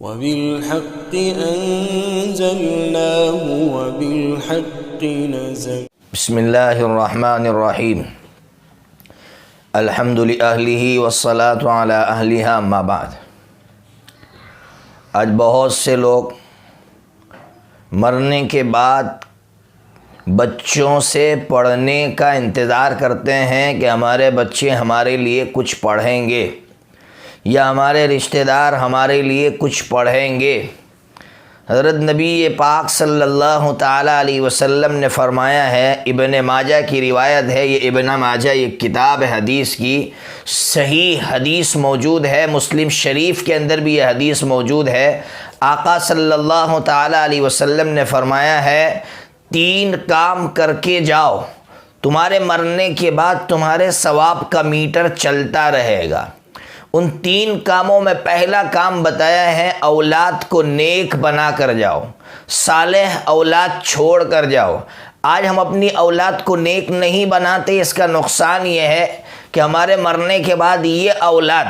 وبالحق أنزلناه وبالحق نزل. بسم اللہ الرحمن الرحیم. الحمد لأہلہ والصلاة علی اہلہا اما بعد. آج بہت سے لوگ مرنے کے بعد بچوں سے پڑھنے کا انتظار کرتے ہیں کہ ہمارے بچے ہمارے لیے کچھ پڑھیں گے یا ہمارے رشتہ دار ہمارے لیے کچھ پڑھیں گے. حضرت نبی پاک صلی اللہ تعالیٰ علیہ وسلم نے فرمایا ہے، ابن ماجہ کی روایت ہے، یہ ابن ماجہ ایک کتاب ہے حدیث کی، صحیح حدیث موجود ہے، مسلم شریف کے اندر بھی یہ حدیث موجود ہے. آقا صلی اللہ تعالیٰ علیہ وسلم نے فرمایا ہے، 3 کام کر کے جاؤ، تمہارے مرنے کے بعد تمہارے ثواب کا میٹر چلتا رہے گا. ان 3 کاموں میں پہلا کام بتایا ہے، اولاد کو نیک بنا کر جاؤ، صالح اولاد چھوڑ کر جاؤ. آج ہم اپنی اولاد کو نیک نہیں بناتے، اس کا نقصان یہ ہے کہ ہمارے مرنے کے بعد یہ اولاد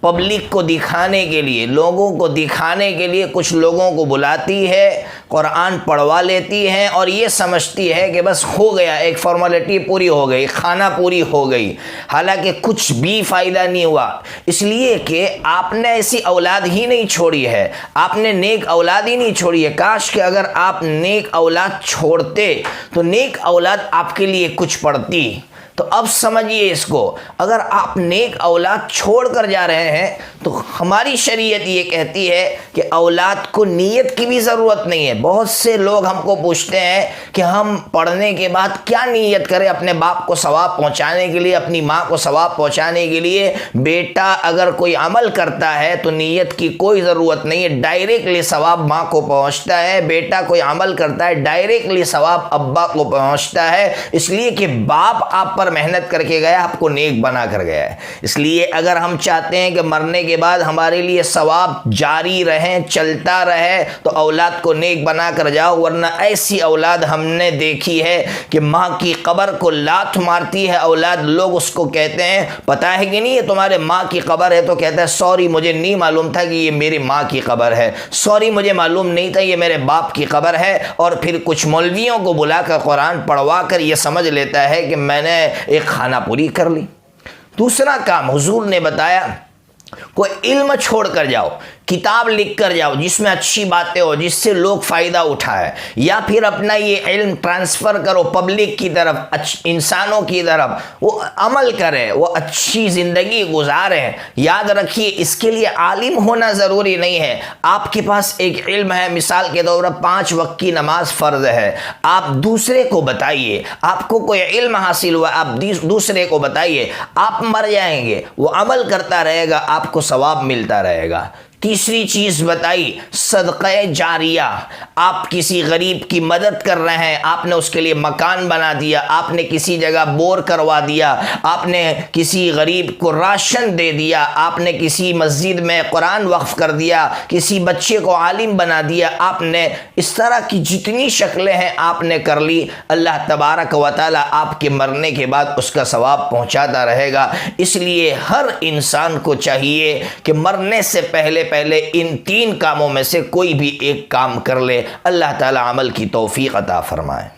پبلک کو دکھانے کے لیے، لوگوں کو دکھانے کے لیے کچھ لوگوں کو بلاتی ہے، قرآن پڑھوا لیتی ہے اور یہ سمجھتی ہے کہ بس ہو گیا، ایک فارمیلٹی پوری ہو گئی، خانہ پوری ہو گئی، حالانکہ کچھ بھی فائدہ نہیں ہوا. اس لیے کہ آپ نے ایسی اولاد ہی نہیں چھوڑی ہے، آپ نے نیک اولاد ہی نہیں چھوڑی ہے. کاش کہ اگر آپ نیک اولاد چھوڑتے تو نیک اولاد آپ کے لیے کچھ پڑھتی. تو اب سمجھیے اس کو، اگر آپ نیک اولاد چھوڑ کر جا رہے ہیں تو ہماری شریعت یہ کہتی ہے کہ اولاد کو نیت کی بھی ضرورت نہیں ہے. بہت سے لوگ ہم کو پوچھتے ہیں کہ ہم پڑھنے کے بعد کیا نیت کریں اپنے باپ کو ثواب پہنچانے کے لیے، اپنی ماں کو ثواب پہنچانے کے لیے. بیٹا اگر کوئی عمل کرتا ہے تو نیت کی کوئی ضرورت نہیں ہے، ڈائریکٹلی ثواب ماں کو پہنچتا ہے. بیٹا کوئی عمل کرتا ہے، ڈائریکٹلی ثواب ابا کو پہنچتا ہے، اس لیے کہ باپ آپ پر محنت کر کے گیا، آپ کو نیک بنا کر گیا ہے. اس لیے اگر ہم چاہتے ہیں کہ مرنے کے بعد ہمارے لیے ثواب جاری رہے، چلتا رہے، تو اولاد کو نیک بنا کر جاؤ. ورنہ ایسی اولاد ہم نے دیکھی ہے کہ ماں کی قبر کو لات مارتی ہے اولاد. لوگ اس کو کہتے ہیں، پتہ ہے کہ نہیں یہ تمہارے ماں کی قبر ہے، تو کہتا ہے سوری مجھے نہیں معلوم تھا کہ یہ میری ماں کی قبر ہے، سوری مجھے معلوم نہیں تھا یہ میرے باپ کی قبر ہے. اور پھر کچھ مولویوں کو بلا کر قرآن پڑھوا کر یہ سمجھ لیتا ہے کہ میں نے ایک خانہ پوری کر لی. دوسرا کام حضور نے بتایا، کوئی علم چھوڑ کر جاؤ، کتاب لکھ کر جاؤ جس میں اچھی باتیں ہو، جس سے لوگ فائدہ اٹھائے، یا پھر اپنا یہ علم ٹرانسفر کرو پبلک کی طرف، انسانوں کی طرف، وہ عمل کرے، وہ اچھی زندگی گزارے. یاد رکھیے اس کے لیے عالم ہونا ضروری نہیں ہے. آپ کے پاس ایک علم ہے، مثال کے طور پر 5 وقت کی نماز فرض ہے، آپ دوسرے کو بتائیے. آپ کو کوئی علم حاصل ہوا، آپ دوسرے کو بتائیے. آپ مر جائیں گے، وہ عمل کرتا رہے گا، آپ کو ثواب ملتا رہے گا. تیسری چیز بتائی، صدقہ جاریہ. آپ کسی غریب کی مدد کر رہے ہیں، آپ نے اس کے لیے مکان بنا دیا، آپ نے کسی جگہ بور کروا دیا، آپ نے کسی غریب کو راشن دے دیا، آپ نے کسی مسجد میں قرآن وقف کر دیا، کسی بچے کو عالم بنا دیا، آپ نے اس طرح کی جتنی شکلیں ہیں آپ نے کر لی. اللہ تبارک و تعالی آپ کے مرنے کے بعد اس کا ثواب پہنچاتا رہے گا. اس لیے ہر انسان کو چاہیے کہ مرنے سے پہلے ان 3 کاموں میں سے کوئی بھی ایک کام کر لے. اللہ تعالی عمل کی توفیق عطا فرمائے.